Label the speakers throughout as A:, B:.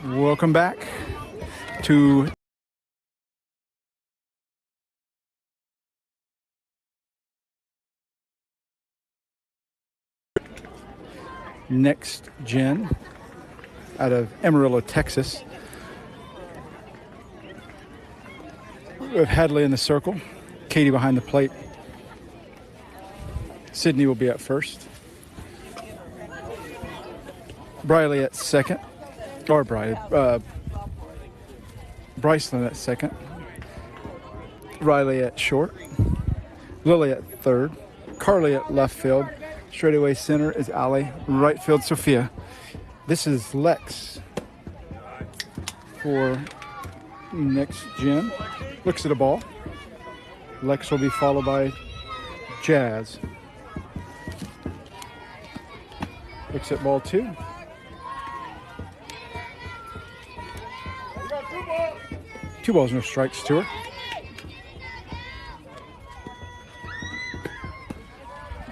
A: Welcome back to Next Gen out of Amarillo, Texas. We have Hadley in the circle, Katie behind the plate. Sydney will be at first. Briley at second, or Bryceland at second. Riley at short. Lily at third. Carly at left field. Straightaway center is Allie. Right field, Sophia. This is Lex for Next Gen. Looks at a ball. Lex will be followed by Jazz. Looks at ball two. Two balls, no strikes to her.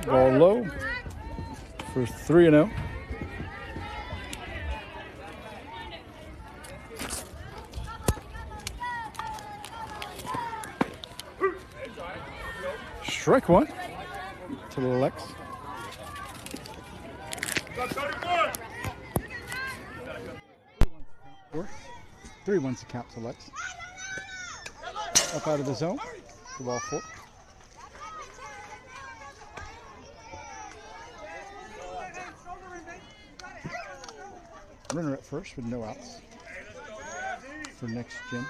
A: Ball low for 3-0. Strike one to the Lex. Three ones to count to Lex. Up out of the zone to ball four. Runner at first with no outs for Next Gen.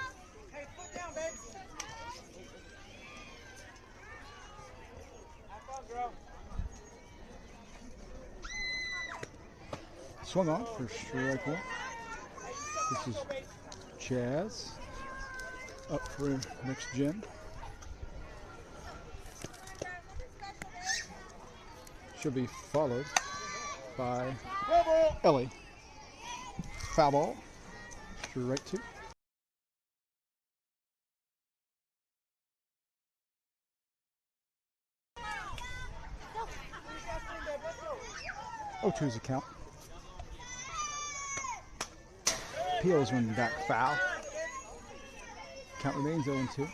A: Swung on for strike one. This is Jazz up for Next Gen. She'll be followed by Ellie. Foul ball. Strike two. 0-2 is the count. Peels when back foul. Count remains 0-2.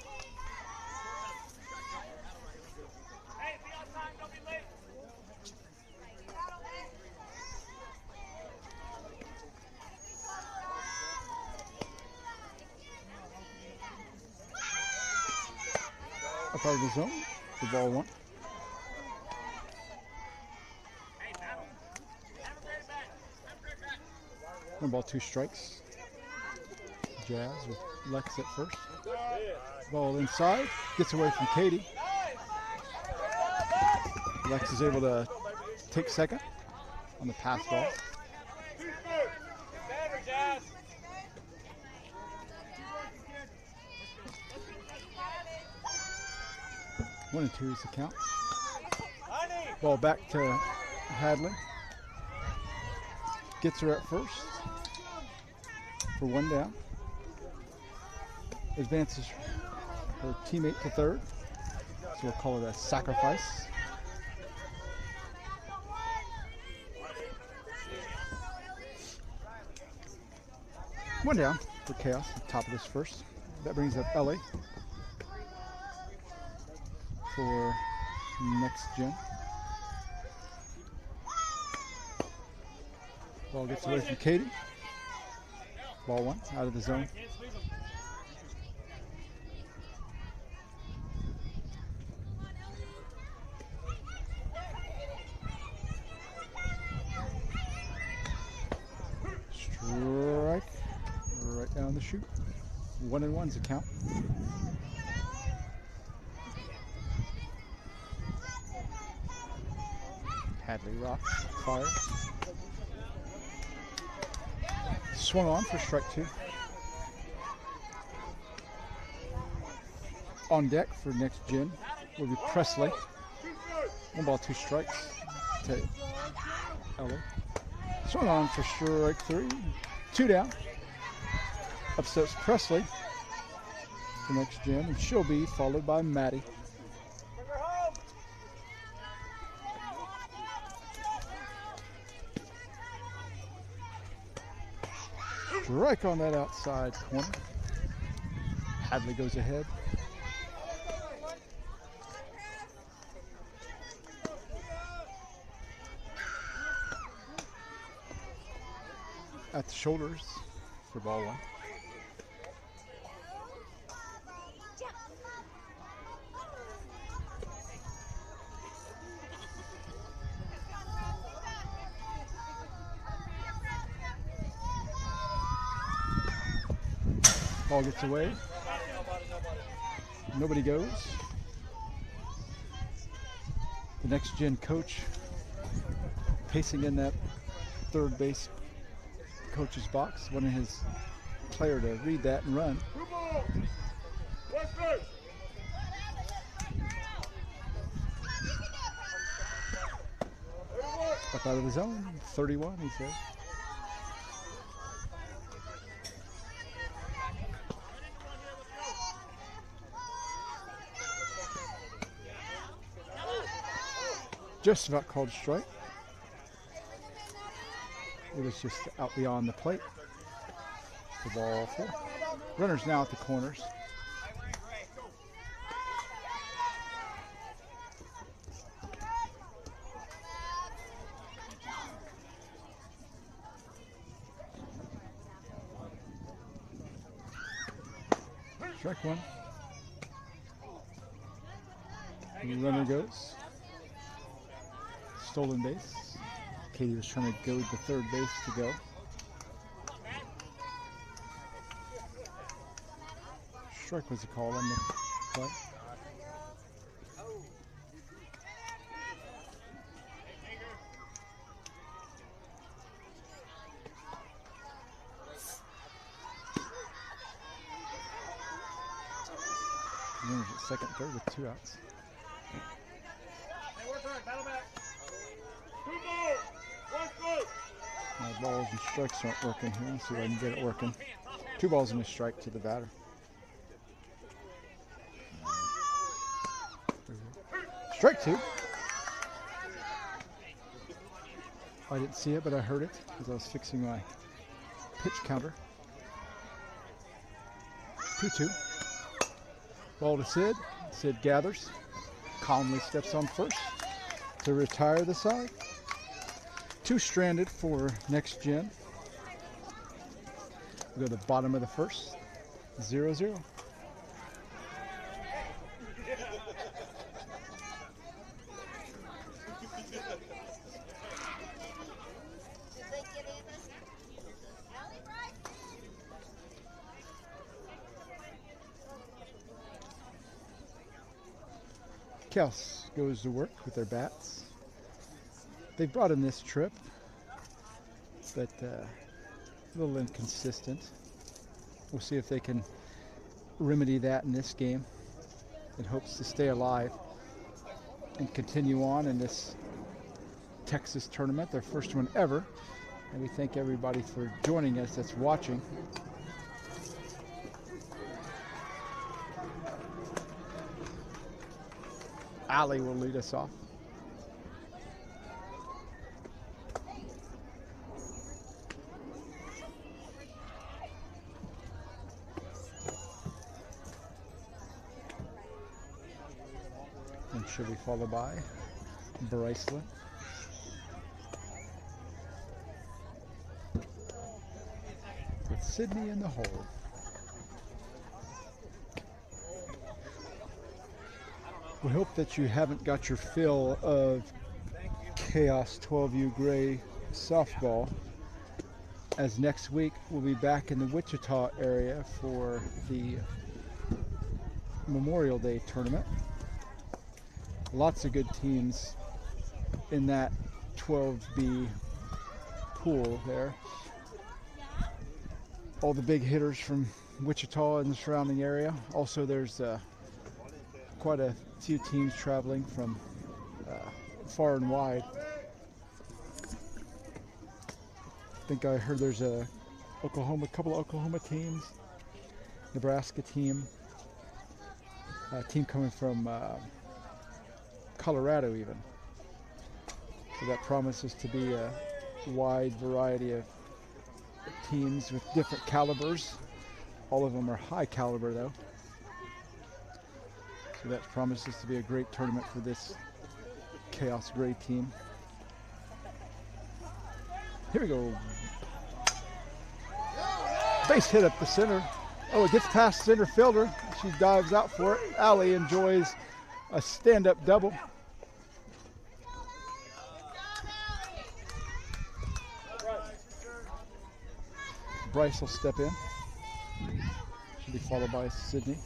A: Up out of the zone, the ball one. One ball, two strikes. Jazz with Lex at first. Ball inside, gets away from Katie. Lex is able to take second on the pass ball. 1-2 is the count. Ball back to Hadley. Gets her at first for one down. Advances her teammate to third. So we'll call it a sacrifice. One down for Khaos at the top of this first. That brings up Ellie for Next Gen. Ball gets away from Katie. Ball one, out of the zone. Strike, right down the chute. 1-1's the count. Hadley rocks, fires. Swung on for strike two. On deck for Next Gen will be Presley. One ball, two strikes to Ellie. Swung on for strike three. Two down. Upsets Presley for Next Gen, and she'll be followed by Maddie. Strike on that outside corner. Hadley goes ahead. At the shoulders for ball one. Ball gets away. Nobody goes. The next gen coach pacing in that third base coach's box, wanting his player to read that and run. Up out of the zone, 31, he says. Just about called a strike. It was just out beyond the plate. The ball four. Runners now at the corners. Strike one. The runner goes. Stolen base. Katie was trying to goad the third base to go. Strike was a call on the play. Runners at second, third with 2 outs. My balls and strikes aren't working here. Let's see if I can get it working. 2 balls and a strike to the batter. Strike 2. I didn't see it, but I heard it because I was fixing my pitch counter. 2-2. Ball to Sid. Sid gathers. Calmly steps on first to retire the side. 2 stranded for next gen. We go to the bottom of the first. 0-0. Khaos goes to work with their bats. They brought him this trip, but a little inconsistent. We'll see if they can remedy that in this game in hopes to stay alive and continue on in this Texas tournament, their first one ever. And we thank everybody for joining us that's watching. Ali will lead us off. And should be followed by Bryceland. With Sydney in the hole. We hope that you haven't got your fill of Khaos 12U Gray softball, as next week we'll be back in the Wichita area for the Memorial Day tournament. Lots of good teams in that 12B pool there. All the big hitters from Wichita and the surrounding area. Also there's quite a few teams traveling from far and wide. I think I heard there's a couple of Oklahoma teams, Nebraska team, a team coming from Colorado even. So that promises to be a wide variety of teams with different calibers. All of them are high caliber though. So that promises to be a great tournament for this Khaos Gray team. Here we go. Base hit up the center. Oh, it gets past center fielder. She dives out for it. Allie enjoys a stand-up double. Bryce will step in. Should be followed by Sydney.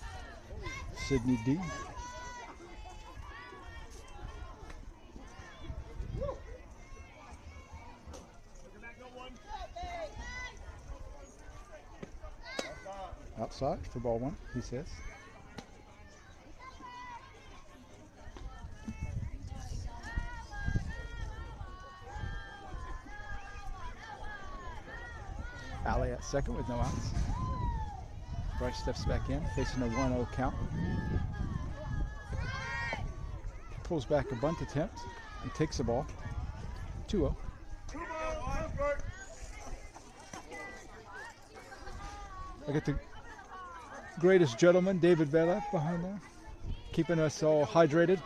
A: Sydney D. Outside for ball one, he says. Allie at second with no outs. Bryce steps back in, facing a 1-0 count. Pulls back a bunt attempt and takes the ball. 2-0. I got the greatest gentleman, David Vela, behind there, keeping us all hydrated.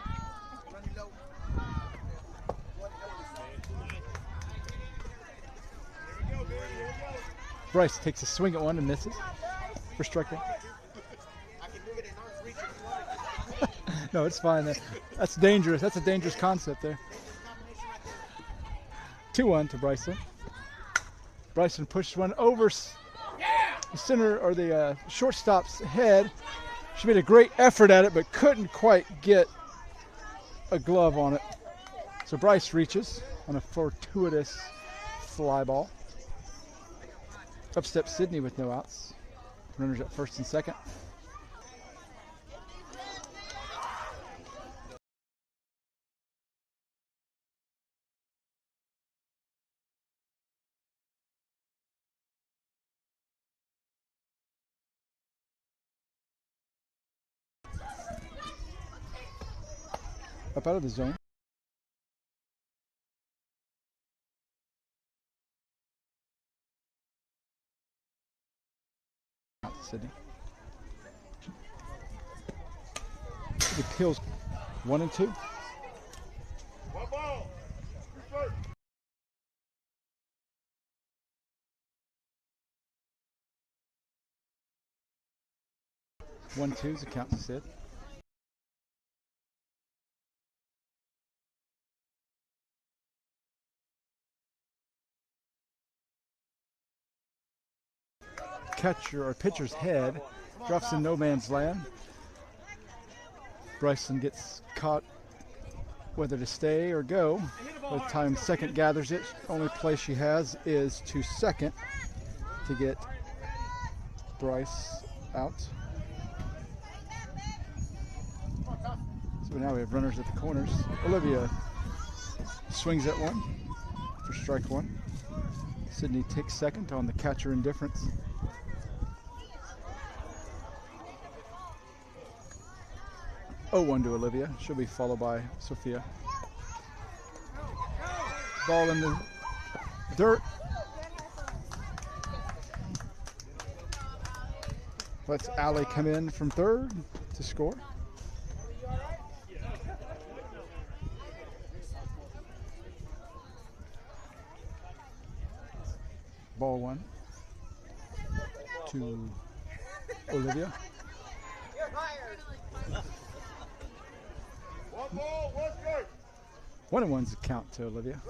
A: Bryce takes a swing at one and misses for strike one. No, it's fine. That's dangerous. That's a dangerous concept there. 2-1 to Bryson. Bryson pushed one over the center or the shortstop's head. She made a great effort at it, but couldn't quite get a glove on it. So Bryce reaches on a fortuitous fly ball. Up steps Sydney with no outs. Runners at first and second. Up out of the zone. Sydney. The kills 1 and 2.
B: One ball.
A: 1-2 is the count to Sid. Catcher or pitcher's head drops in no man's land. Bryson gets caught whether to stay or go. By the time second gathers it, only play she has is to second to get Bryce out. So now we have runners at the corners. Olivia swings at one for strike one. Sydney takes second on the catcher indifference. Oh, 1 to Olivia. She'll be followed by Sophia. Ball in the dirt. Lets Allie come in from third to score. Ball 1 to Olivia.
B: One ball, one strike.
A: 1-1's the count to Olivia.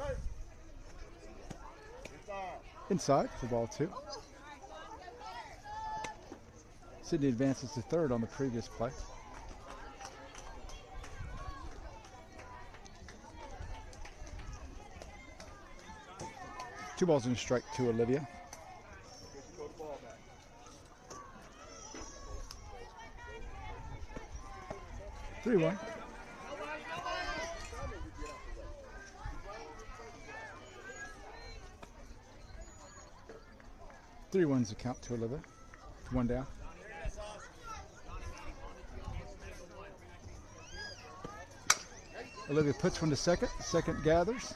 A: Inside for ball 2. Sydney advances to third on the previous play. Two balls and a strike to Olivia. 3-1. Three ones account to Olivia. 1 down. Olivia puts one to second. Second gathers.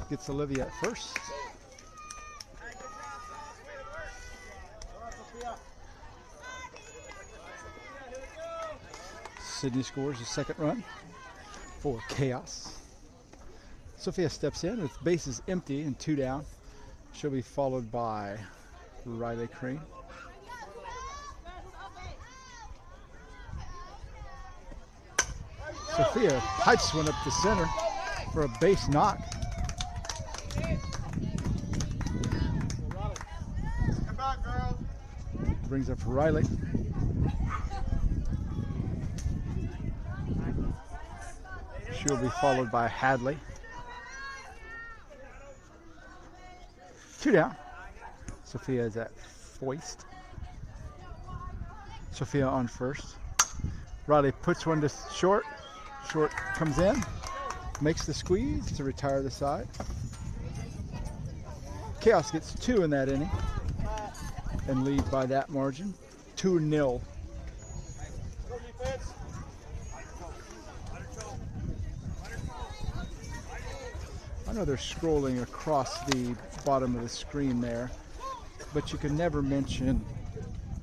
A: Gets Olivia at first. Sydney scores the second run for Khaos. Sophia steps in with bases empty and 2 down. She'll be followed by Riley Crane. Sophia pipes one up the center for a base knock.
B: Come back, girls.
A: Brings up Riley. She'll be followed by Hadley. 2 down. Sophia is at foist. Sophia on first. Riley puts one to short. Short comes in. Makes the squeeze to retire the side. Khaos gets 2 in that inning and lead by that margin, 2-0. I know they're scrolling across the bottom of the screen there, but you can never mention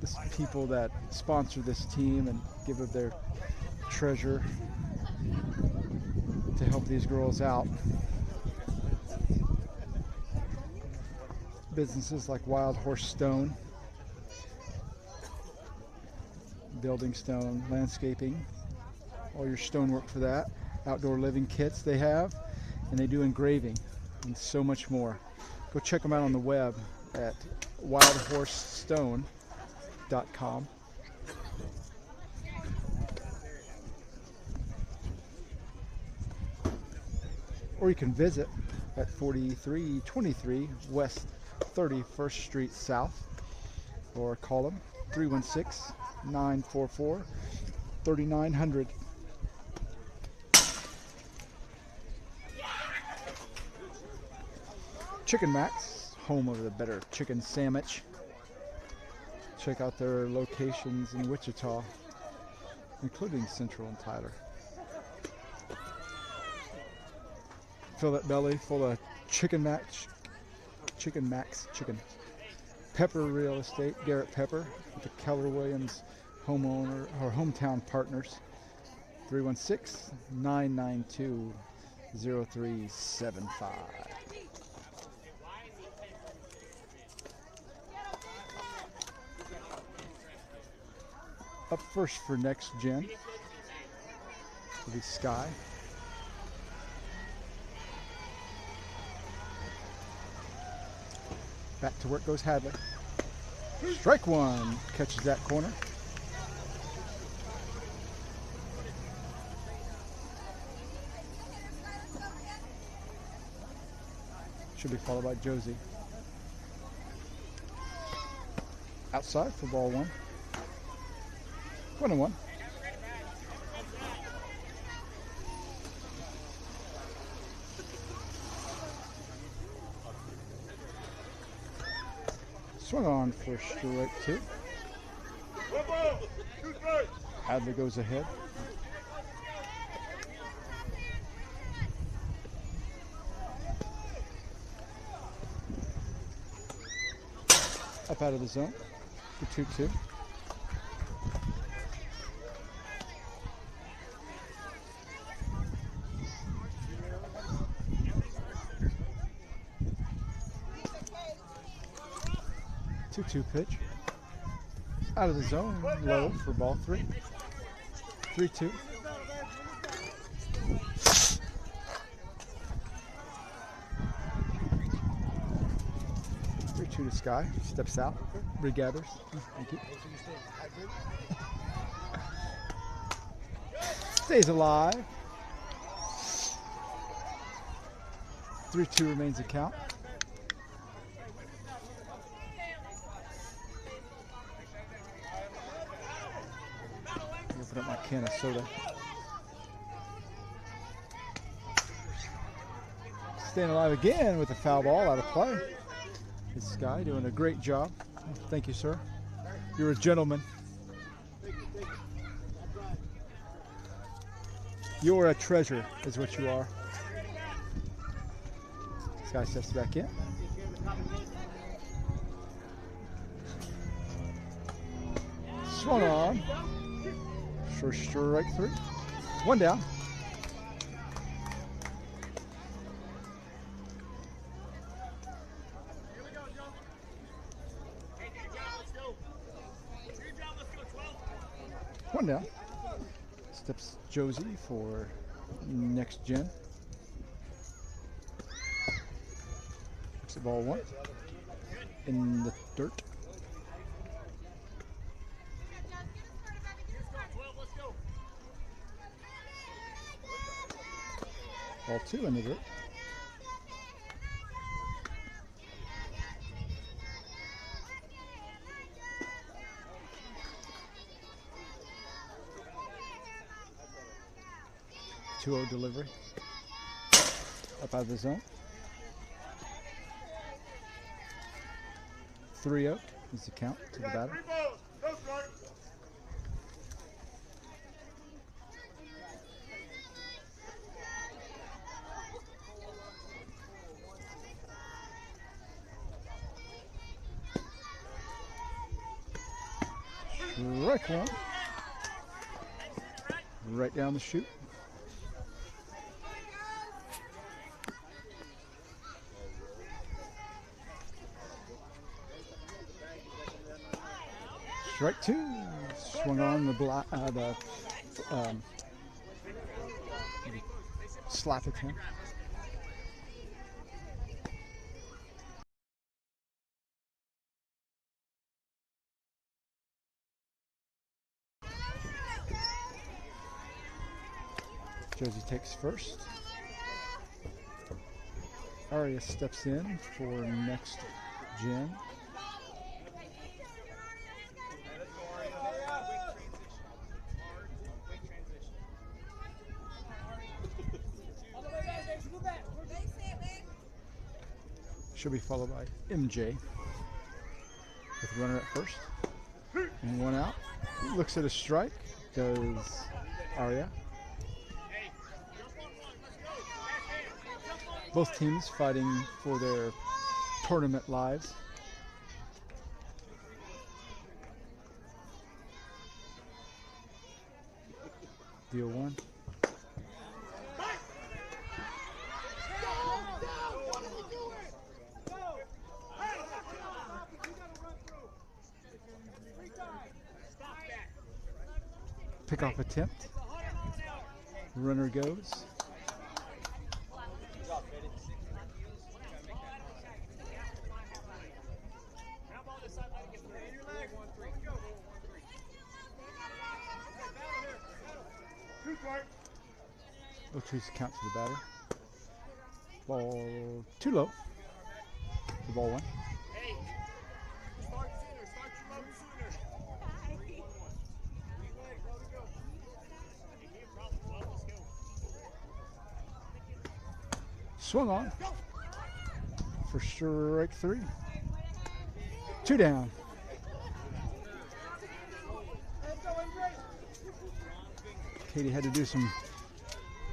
A: the people that sponsor this team and give of their treasure to help these girls out. Businesses like Wild Horse Stone, Building Stone, Landscaping, all your stonework for that. Outdoor living kits they have, and they do engraving and so much more. Go check them out on the web at wildhorsestone.com. Or you can visit at 4323 West 31st Street South, or call them 316-944-3900. Chicken Max, home of the better chicken sandwich. Check out their locations in Wichita, including Central and Tyler. Fill that belly full of Chicken Max chicken. Pepper Real Estate, Garrett Pepper, with the Keller Williams homeowner or hometown partners. 316-992-0375. Up first for next gen will be Sky. Back to work goes Hadley. Strike one, catches that corner. Should be followed by Josie. Outside for ball 1. 1-1. Swung on for strike 2. Hadley goes ahead. Up out of the zone for 2-2. Pitch. Out of the zone, low for ball 3. 3-2. 3-2 to Sky. Steps out. Regathers. Thank you. Stays alive. 3-2 remains a count. Open up my can of soda. Staying alive again with a foul ball out of play. It's Sky doing a great job. Thank you, sir. You're a gentleman. You're a treasure, is what you are. Sky steps back in. Swung on. for strike 3. 1 down. One down. Steps Josie for next gen. Looks at ball 1 in the dirt. Ball 2 in the dirt. Two-0 delivery. Up out of the zone. 3-0 is the count to the batter. Strike 1. Right down the chute. Strike 2. Swung on the slap attempt. Josie takes first. Aria steps in for next gen. She'll be followed by MJ with a runner at first. And 1 out. Looks at a strike. Does Aria. Both teams fighting for their tournament lives. Deal 1. Pickoff attempt. Runner goes. Looks to count to the batter. Ball too low. The ball 1. Swung on for strike 3. 2 down. Katie had to do some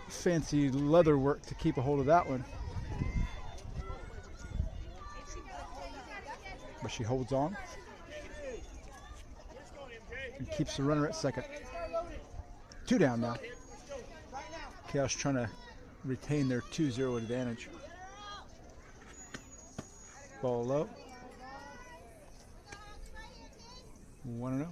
A: fancy leather work to keep a hold of that one. But she holds on and keeps the runner at second. 2 down now. Khaos trying to retain their 2-0 advantage. Ball low. 1-0.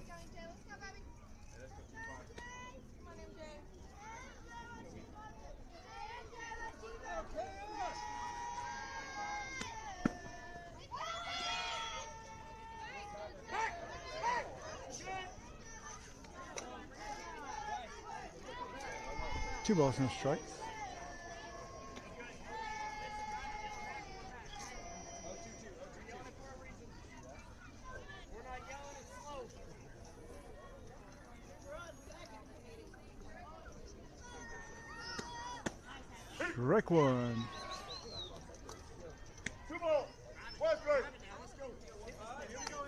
A: Two balls, no strikes. Strike 1.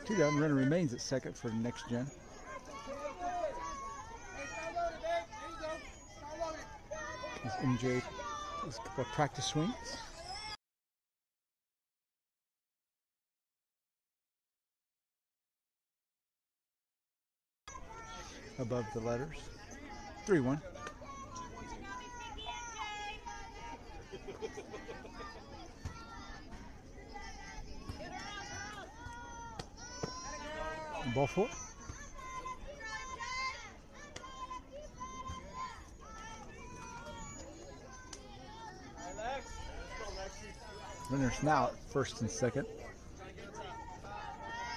A: 2 down. Runner remains at second for next gen. As MJ does a couple of practice swings. Above the letters. 3-1. Ball 4. Runners now at first and second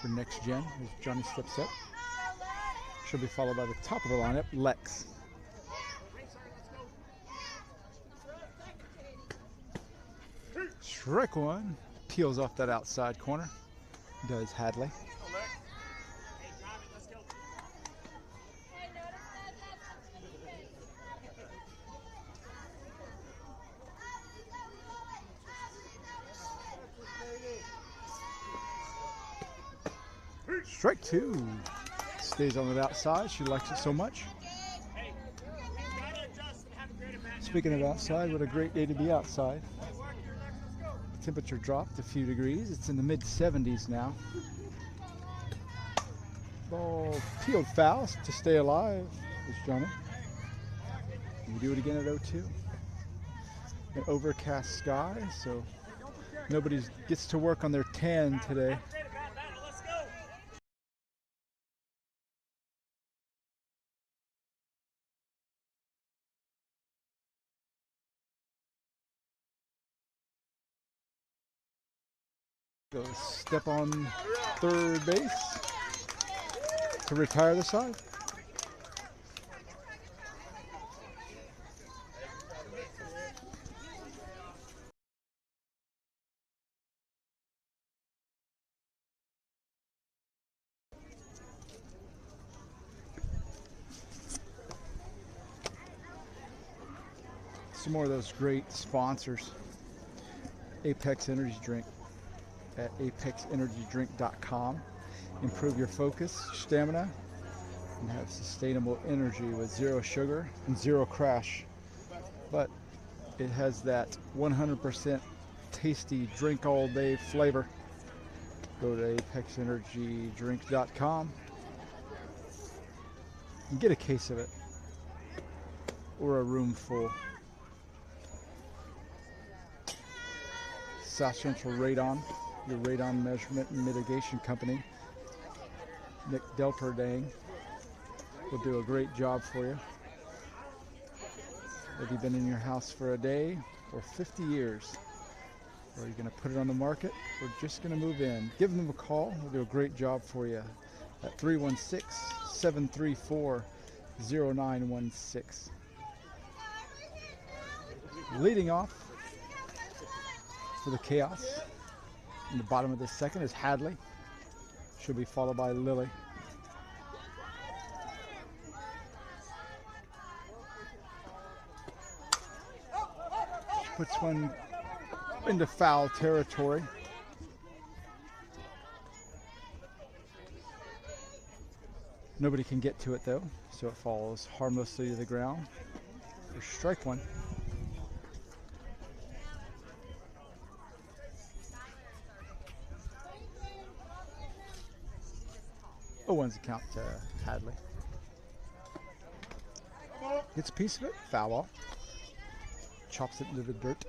A: for next gen as Johnny steps up. She'll be followed by the top of the lineup, Lex. Strike one. Peels off that outside corner. Does Hadley. Strike two. Stays on the outside. She likes it so much. Speaking of outside, what a great day to be outside. The temperature dropped a few degrees. It's in the mid-70s now. Ball peeled foul to stay alive is Johnny. We do it again at 0-2. An overcast sky, so nobody gets to work on their tan today. Go step on third base to retire the side. Some more of those great sponsors. Apex Energy Drink at apexenergydrink.com. Improve your focus, stamina, and have sustainable energy with zero sugar and zero crash. But it has that 100% tasty drink all day flavor. Go to apexenergydrink.com and get a case of it, or a room full. South Central Radon, your radon measurement and mitigation company. Nick Delperdang will do a great job for you. Have you been in your house for a day or 50 years? Or are you going to put it on the market or just going to move in? Give them a call. We'll do a great job for you at 316-734-0916. Leading off for the Khaos in the bottom of the second is Hadley. She'll be followed by Lily. She puts one into foul territory. Nobody can get to it though, so it falls harmlessly to the ground for strike one. One's account to Hadley. Gets a piece of it, foul ball. Chops it into the dirt.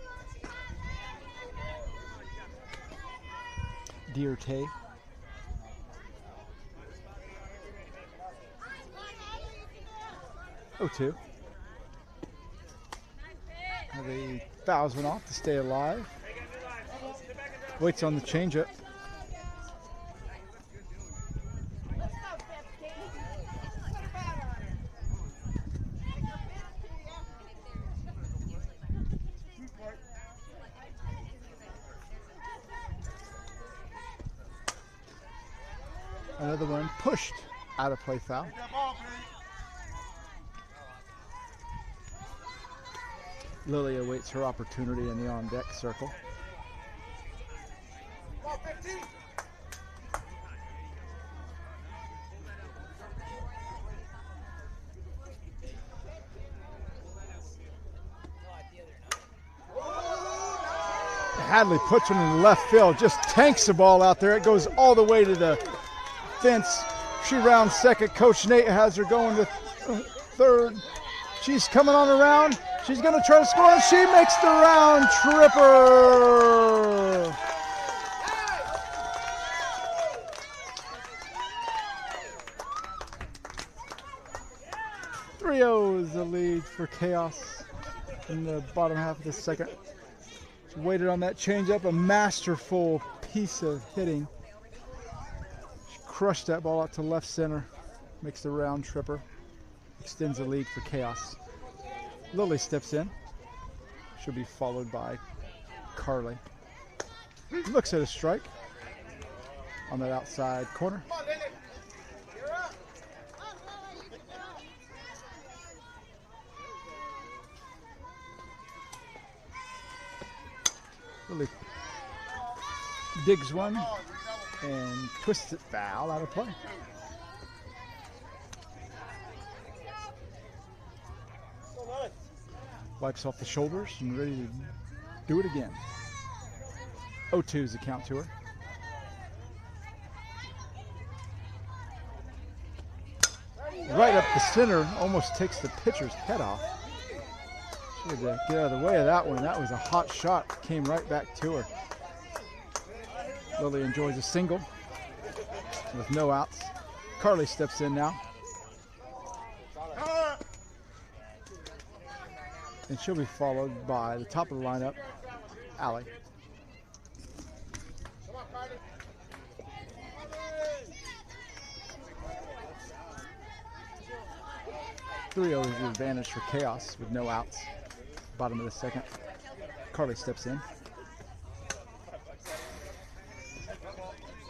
A: Dierte. Oh, 2. He fouls one off to stay alive. Waits on the changeup. Another one pushed out of play foul. Lily awaits her opportunity in the on-deck circle. Hadley puts one in left field, just tanks the ball out there. It goes all the way to the fence. She rounds second. Coach Nate has her going to third. She's coming on around. She's going to try to score, and she makes the round tripper. .30 is the lead for Khaos in the bottom half of the second. She waited on that changeup, a masterful piece of hitting. She crushed that ball out to left center, makes the round tripper, extends the lead for Khaos. Lily steps in. She'll be followed by Carly. Looks at a strike on that outside corner. Lily digs one and twists it foul out of play. Wipes off the shoulders and ready to do it again. 0-2 is the count to her. Right up the center, almost takes the pitcher's head off. She had to get out of the way of that one. That was a hot shot, came right back to her. Lily enjoys a single with no outs. Carly steps in now. And she'll be followed by the top of the lineup, Allie. .30 is the advantage for Khaos with no outs. Bottom of the second. Carly steps in.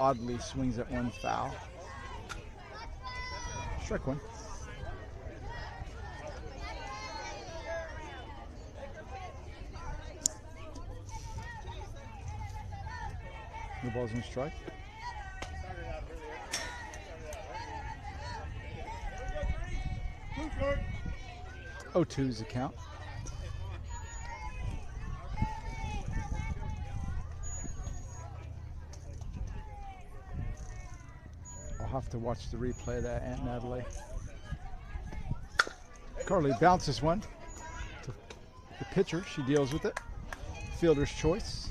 A: Oddly swings at one foul. Strike one. The ball's in strike. Oh, 2 is the count. I'll have to watch the replay of that, Aunt Natalie. Carly bounces one to the pitcher. She deals with it. Fielder's choice.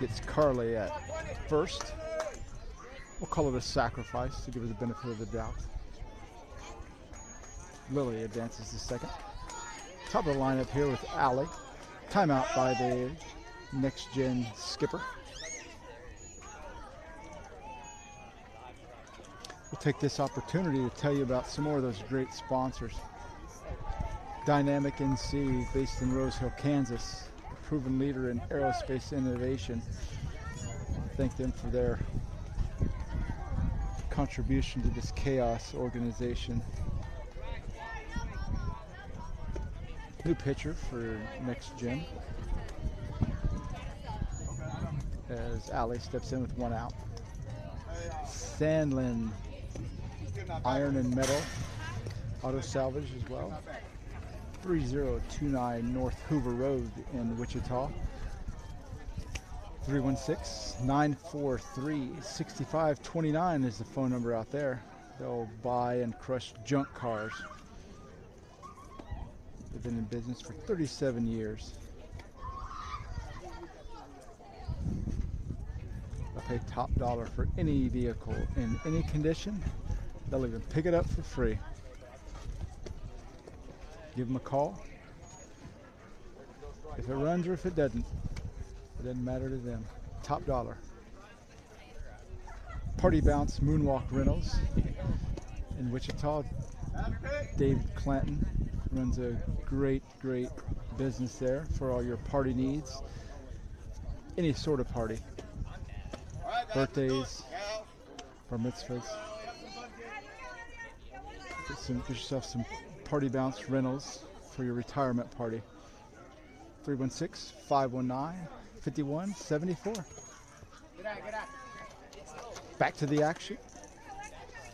A: Gets Carly at first. We'll call it a sacrifice to give her the benefit of the doubt. Lily advances to second. Top of the lineup here with Allie. Timeout by the next gen skipper. We'll take this opportunity to tell you about some more of those great sponsors. Dynamic NC, based in Rose Hill, Kansas. Proven leader in aerospace innovation. Thank them for their contribution to this Khaos organization. New pitcher for next gen as Allie steps in with one out. Sandlin Iron and Metal Auto Salvage as well. 3029 North Hoover Road in Wichita. 316-943-6529 is the phone number out there. They'll buy and crush junk cars. They've been in business for 37 years. They'll pay top dollar for any vehicle in any condition. They'll even pick it up for free. Give them a call. If it runs or if it doesn't matter to them. Top dollar. Party Bounce Moonwalk Rentals in Wichita. David Clanton runs a great business there for all your party needs. Any sort of party. Birthdays, bar mitzvahs. Get yourself some Party Bounce Rentals for your retirement party. 316-519-5174. Back to the action.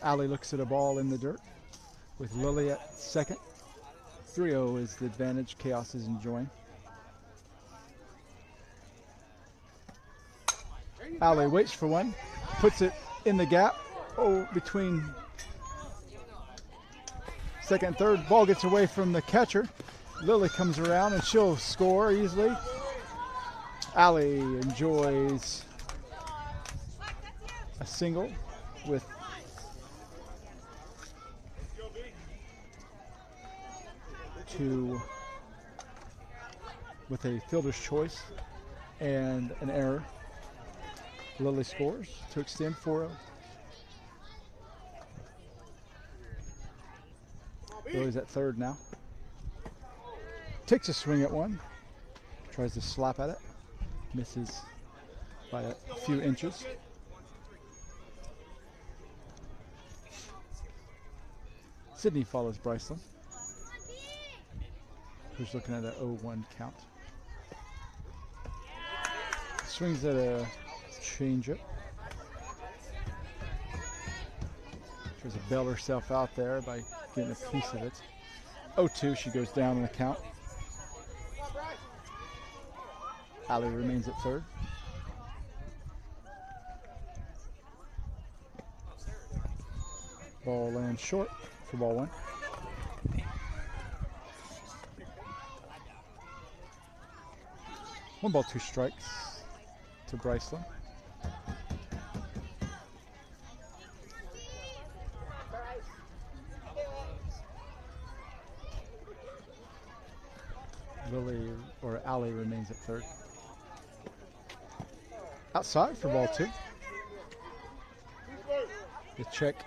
A: Allie looks at a ball in the dirt with Lily at second. 3-0 is the advantage Khaos is enjoying. Allie waits for one, puts it in the gap between second, third. Ball gets away from the catcher. Lily comes around and she'll score easily. Allie enjoys a single with a fielder's choice and an error. Lily scores to extend 4-0. Lily's at third now. Takes a swing at one. Tries to slap at it. Misses by a few inches. Sydney follows Bryceland, who's looking at an 0-1 count. Swings at a changeup. Tries to bail herself out there by getting a piece of it. 0-2, she goes down on the count. Allie remains at third. Ball lands short for ball one. One ball, two strikes to Bryceland. Lily or Allie remains at third. Outside for ball two. The check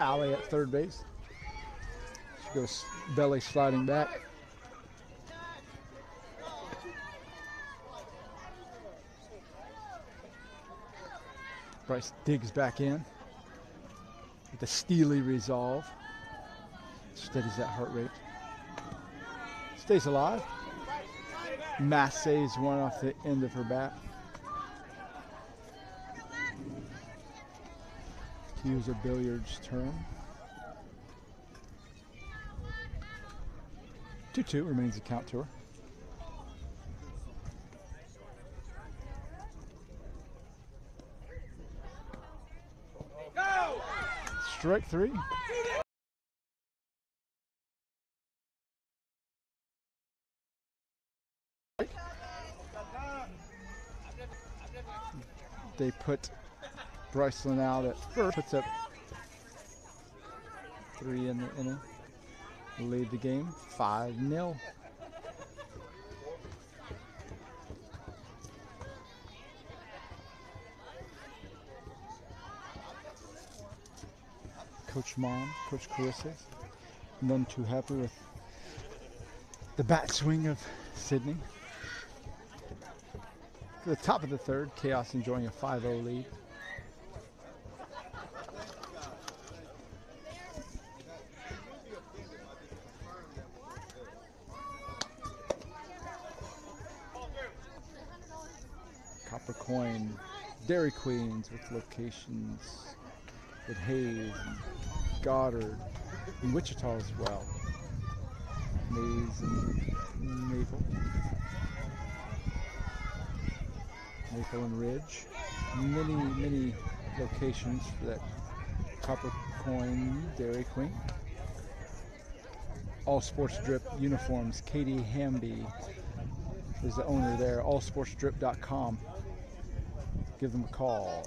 A: Allie at third base. She goes belly sliding back. Bryce digs back in with a steely resolve. Steadies that heart rate. Stays alive. Mass saves one off the end of her bat. To use a billiards term. 2-2 remains the count to her. Strike three. They put Bryceland out at first, puts up 3 in the inning. Lead the game 5-0. Coach Mom, Coach Carissa, none too happy with the bat swing of Sydney. To the top of the third, Khaos enjoying a 5-0 lead. Copper Coin, Dairy Queens with locations at Hayes, and Goddard, and Wichita as well. Mays and Maple. Maple and Ridge. Many locations for that Copper Coin Dairy Queen. All Sports Drip uniforms. Katie Hamby is the owner there. allsportsdrip.com. Give them a call.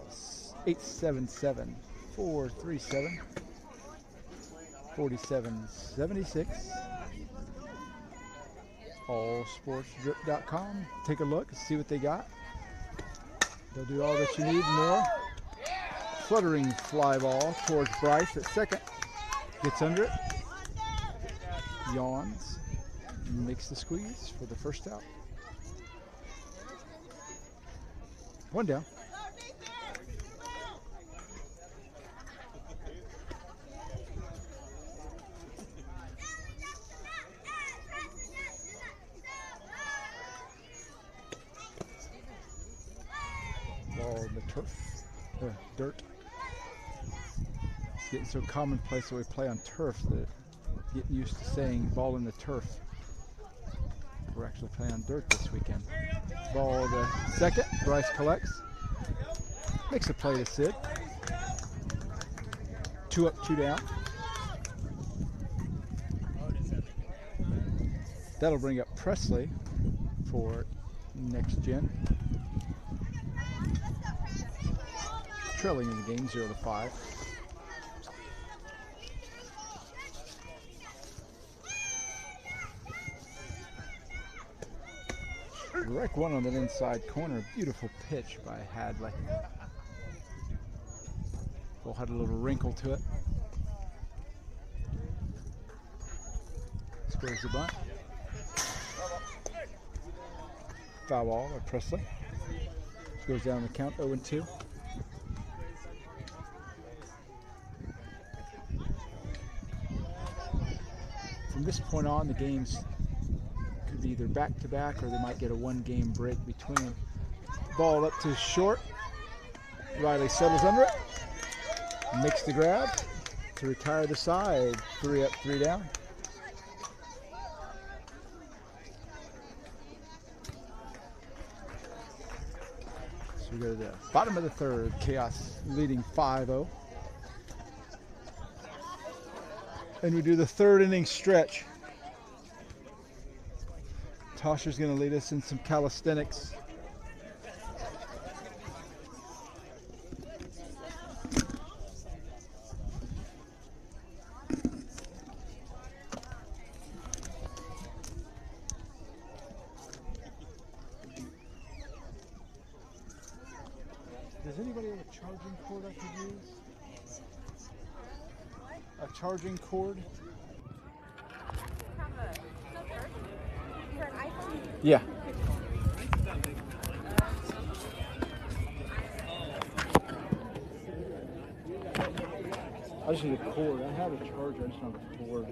A: 877-437-4776. allsportsdrip.com. Take a look and see what they got. They'll do all that you need and more. Fluttering fly ball towards Bryce at second. Gets under it. Yawns. Makes the squeeze for the first out. One down. Ball in the turf, dirt. It's getting so commonplace that we play on turf that getting used to saying ball in the turf. We're actually playing on dirt this weekend. Ball to second. Bryce collects. Makes a play to Sid. 2 up, 2 down. That'll bring up Presley for next gen. Trailing in the game 0-5. Direct one on that inside corner. Beautiful pitch by Hadley. Ball had a little wrinkle to it. Squares the bunt. Foul ball by Presley. Goes down the count 0-2. From this point on, the games could be either back-to-back or they might get a one-game break between. Ball up to short. Riley settles under it. Makes the grab to retire the side. 3 up, 3 down. So we go to the bottom of the third. Khaos leading 5-0. And we do the third inning stretch. Tasha's going to lead us in some calisthenics. Does anybody have a charging cord I could use? A charging cord? Yeah. I just need a cord. I have a charger, I just don't have a cord.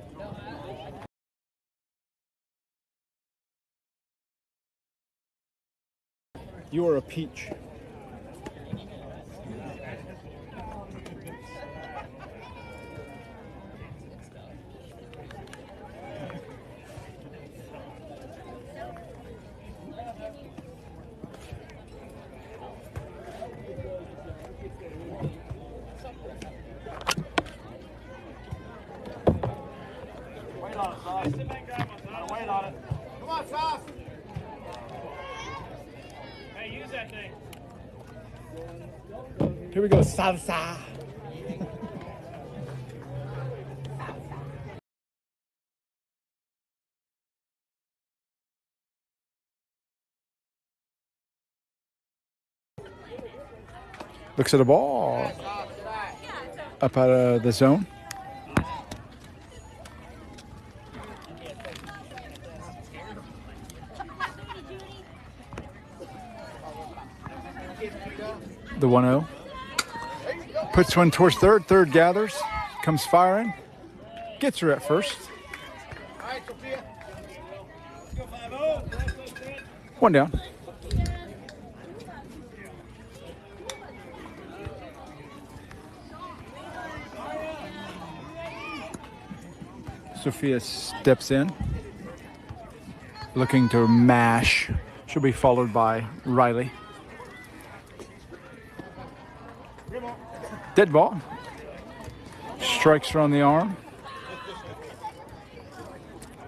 A: You are a peach.
B: Wait on it. Come on, Sauce. Hey, use that thing.
A: Here we go, salsa. Looks at the ball. Up out of the zone. The 1-0. Puts one towards third. Third gathers. Comes firing. Gets her at first. One down. Sophia steps in, looking to mash. She'll be followed by Riley. Dead ball. Strikes her on the arm.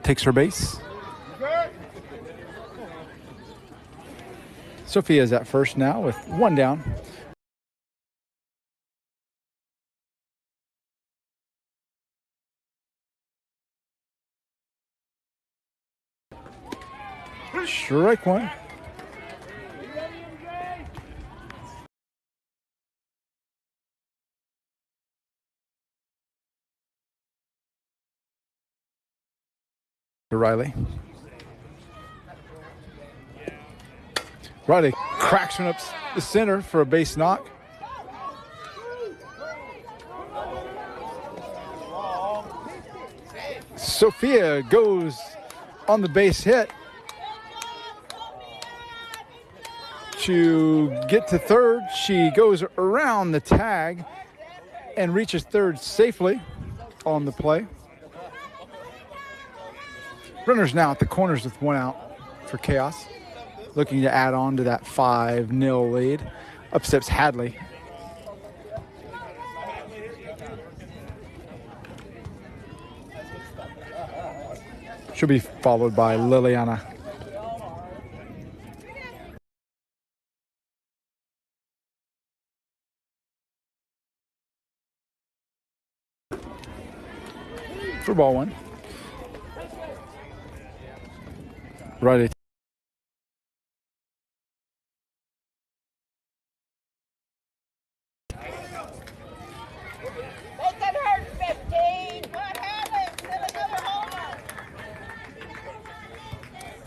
A: Takes her base. Sophia's at first now with one down. Strike one. To Riley. Riley cracks one up the center for a base knock. Sophia goes on the base hit to get to third. She goes around the tag and reaches third safely on the play. Runners now at the corners with one out for Khaos, looking to add on to that 5-0 lead. Up steps Hadley. She'll be followed by Liliana. For ball one. Righty.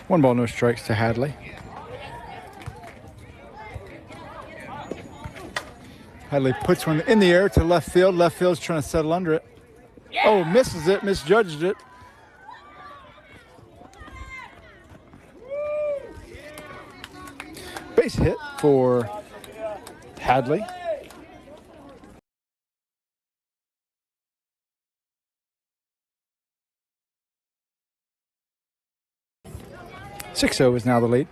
A: One ball, no strikes to Hadley. Hadley puts one in the air to left field. Left field's trying to settle under it. Oh, misses it, misjudged it. Base hit for Hadley. "6-0 is now the lead.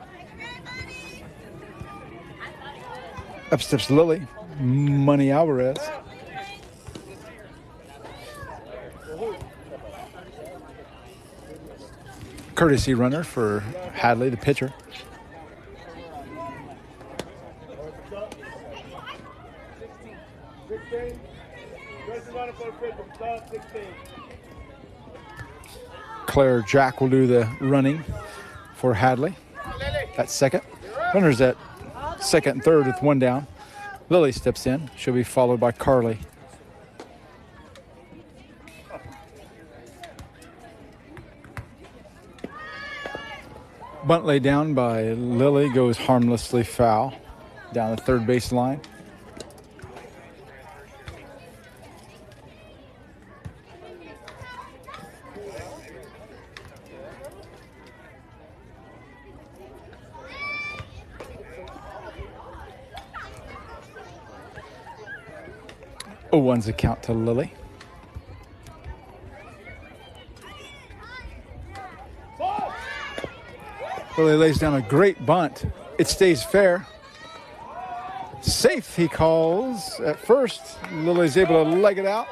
A: Up steps Lily. Money Alvarez. Courtesy runner for Hadley, the pitcher. Claire Jack will do the running for Hadley at second. Runners at second and third with one down. Lily steps in. She'll be followed by Carly. Bunt laid down by Lily goes harmlessly foul down the third base line. Oh, one's a count to Lily. Lily lays down a great bunt. It stays fair. Safe, he calls at first. Lily's able to leg it out.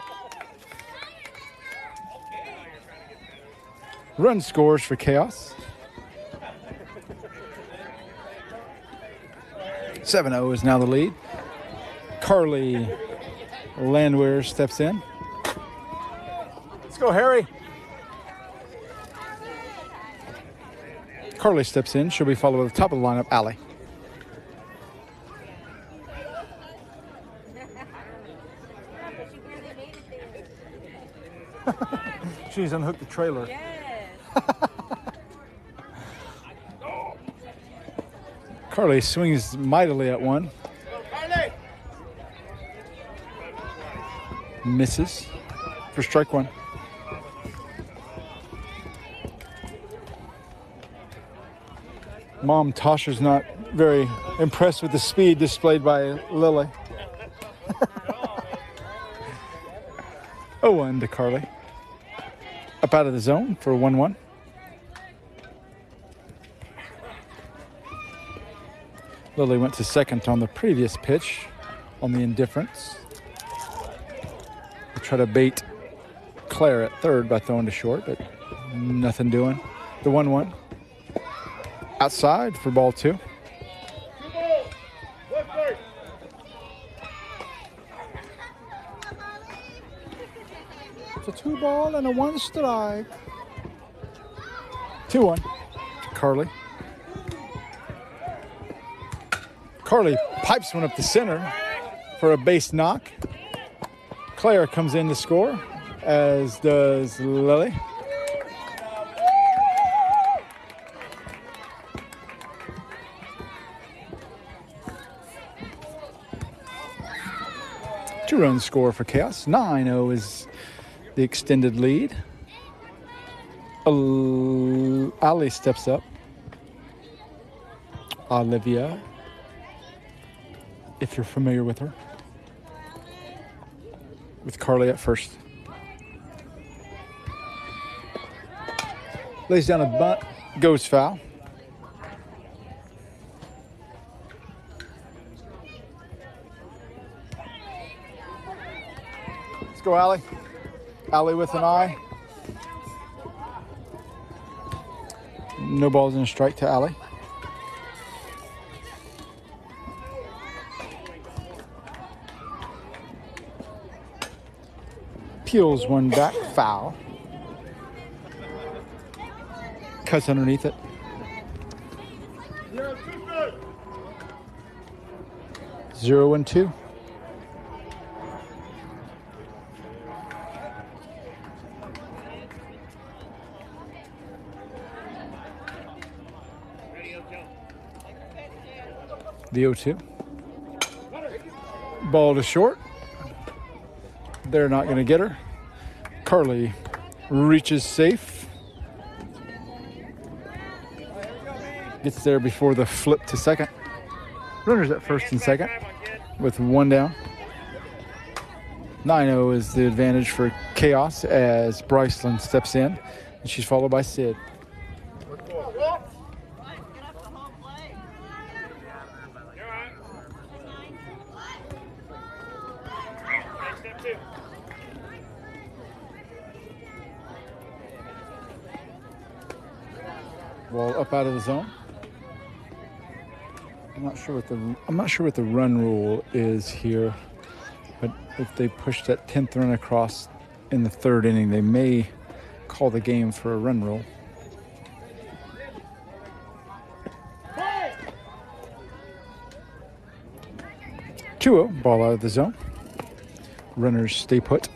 A: Run scores for Khaos. 7-0 is now the lead. Carly Landwehr steps in. Let's go, Harry. Carly steps in. She'll be followed at the top of the lineup, Allie. She's unhooked the trailer.
C: Yes.
A: Carly swings mightily at one. Misses for strike one. Mom Tasha's not very impressed with the speed displayed by Lily. 0-1 to Carly. Up out of the zone for 1-1. Lily went to second on the previous pitch on the indifference. Try to bait Claire at third by throwing to short, but nothing doing. The 1-1. Outside for ball two. It's a 2-ball and a 1 strike. 2-1 to Carly. Carly pipes one up the center for a base knock. Claire comes in to score, as does Lily. Two-run score for Khaos. 9-0 is the extended lead. Ali steps up. Olivia, if you're familiar with her. With Carly at first. Lays down a bunt, goes foul. Let's go, Allie. Allie with an eye. No balls and a strike to Allie. Peels one back, foul. Cuts underneath it. 0-2. The 0-2. Ball to short. They're not going to get her. Carly reaches safe. Gets there before the flip to second. Runners at first and second with one down. 9-0 is the advantage for Khaos as Bryceland steps in. And she's followed by Sid. Ball up out of the zone. I'm not sure what the run rule is here, but if they push that 10th run across in the third inning, they may call the game for a run rule. Two-0, ball out of the zone. Runners stay put.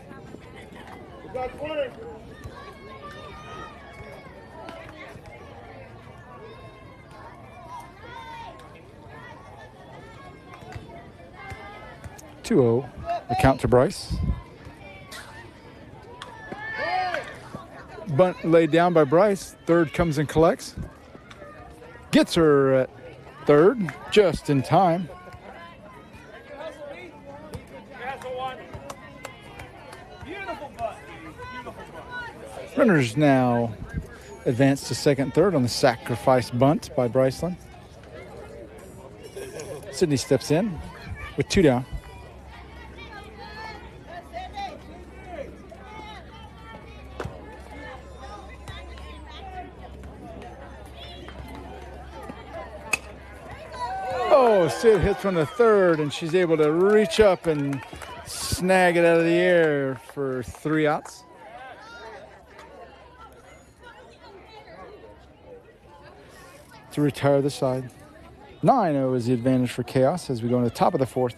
A: 2-0, the count to Bryce. Bunt laid down by Bryce. Third comes and collects. Gets her at third, just in time. Runners now advance to second, third on the sacrifice bunt by Bryceland. Sydney steps in with two down. Oh, Sid hits from the third, and she's able to reach up and snag it out of the air for 3 outs. To retire the side. 9-0 is the advantage for Khaos as we go into the top of the fourth.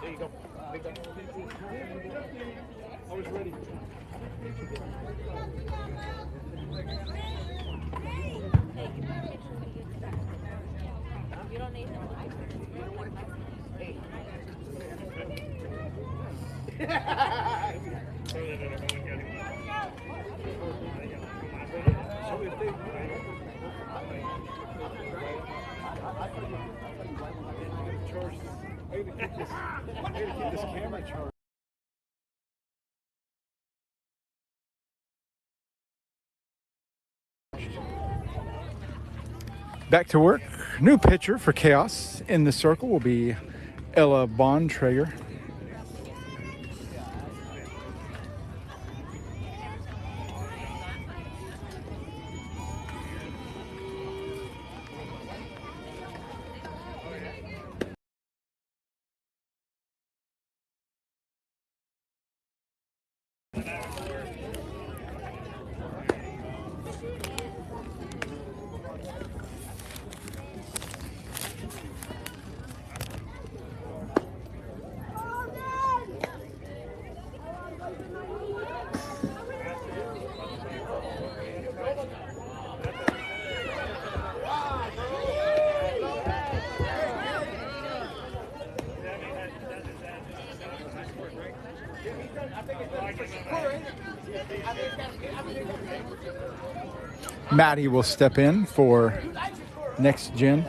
B: There you go. I was ready. You don't need no light.
A: Back to work. New pitcher for Khaos in the circle will be Ella Bontrager. Maddie will step in for Next gen.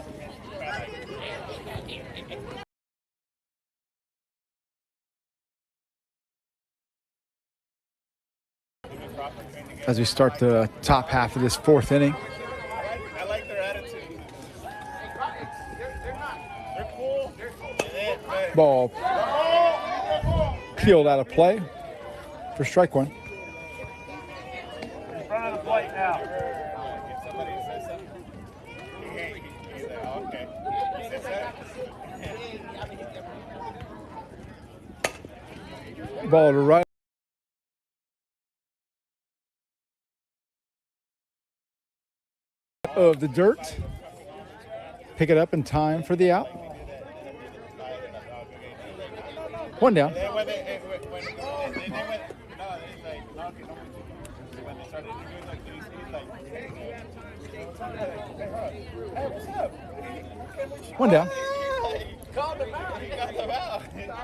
A: As we start the top half of this fourth inning.
C: I like their attitude. They're cool.
A: Ball peeled out of play for strike one.
C: In front of the plate now. Somebody says something. He's like, okay. He says that.
A: Ball to right. Of the dirt. Pick it up in time for the out. One down.
C: When they started doing like this, he's like, hey, what's up?
A: One down.
C: He called him out. He got him out. I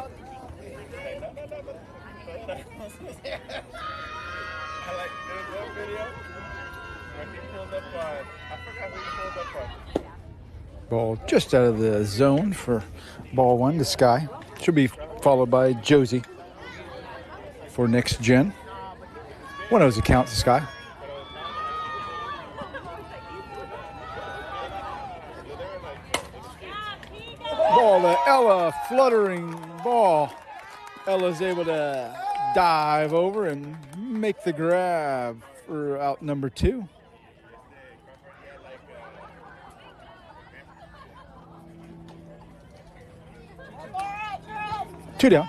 C: like there's one video when he pulled up on, I forgot who he pulled up on.
A: Ball just out of the zone for ball one to Sky. Should be followed by Josie for next gen. 1-0's a count to Sky. Ball to Ella, fluttering ball. Ella's able to dive over and make the grab for out number 2. Two down.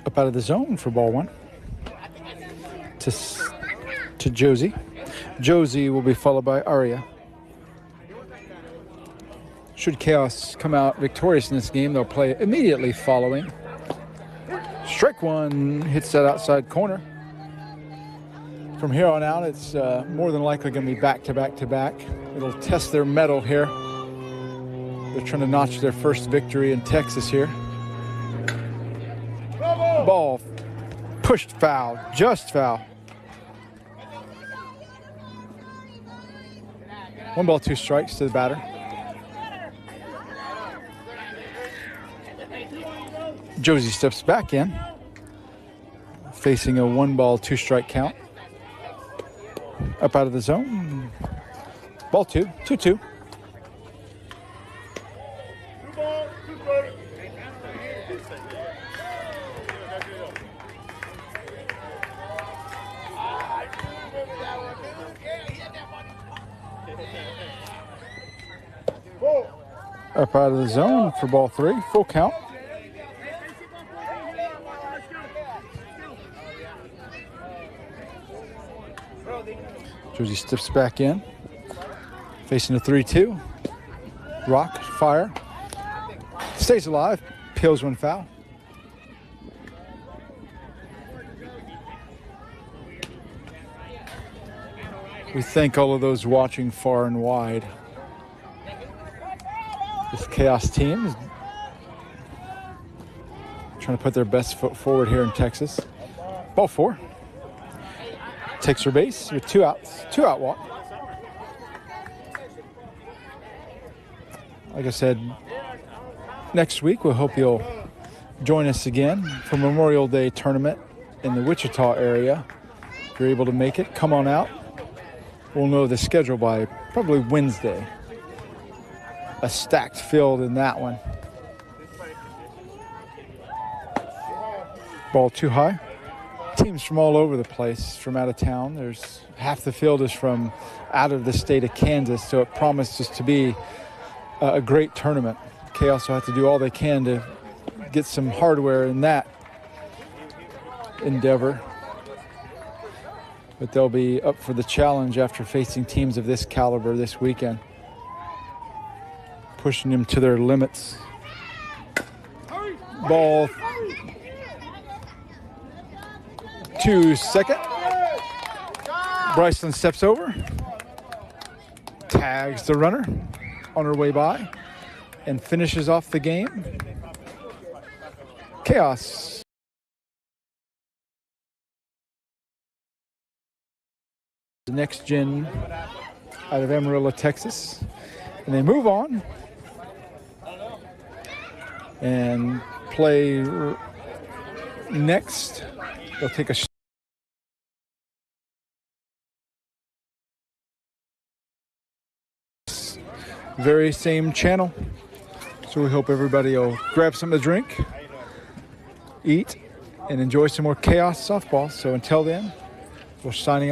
A: Up out of the zone for ball one. To Josie. Josie will be followed by Aria. Should Khaos come out victorious in this game, they'll play immediately following. Strike one hits that outside corner. From here on out, it's more than likely going to be back to back to back. It'll test their mettle here. They're trying to notch their first victory in Texas here. Ball pushed foul, just foul. 1 ball, 2 strikes to the batter. Josie steps back in, facing a 1 ball, 2 strike count. Up out of the zone. Ball 2, 2-2. Up out of the zone for ball 3, full count. Josie steps back in, facing a 3-2. Rock, fire. Stays alive, peels one foul. We thank all of those watching far and wide. This Khaos team is trying to put their best foot forward here in Texas. Ball 4. Takes her base with 2 outs, 2 out walk. Like I said, next week we hope you'll join us again for Memorial Day tournament in the Wichita area. If you're able to make it, come on out. We'll know the schedule by probably Wednesday. A stacked field in that one. Ball too high. Teams from all over the place, from out of town. There's half the field is from out of the state of Kansas, so it promises to be a great tournament. Khaos will have to do all they can to get some hardware in that endeavor. But they'll be up for the challenge after facing teams of this caliber this weekend. Pushing them to their limits. Ball to second. Bryson steps over. Tags the runner on her way by and finishes off the game. Khaos. The next gen out of Amarillo, Texas. And they move on and play next. They'll take a very same channel. So we hope everybody will grab something to drink, eat, and enjoy some more Khaos softball. So until then, we're signing off.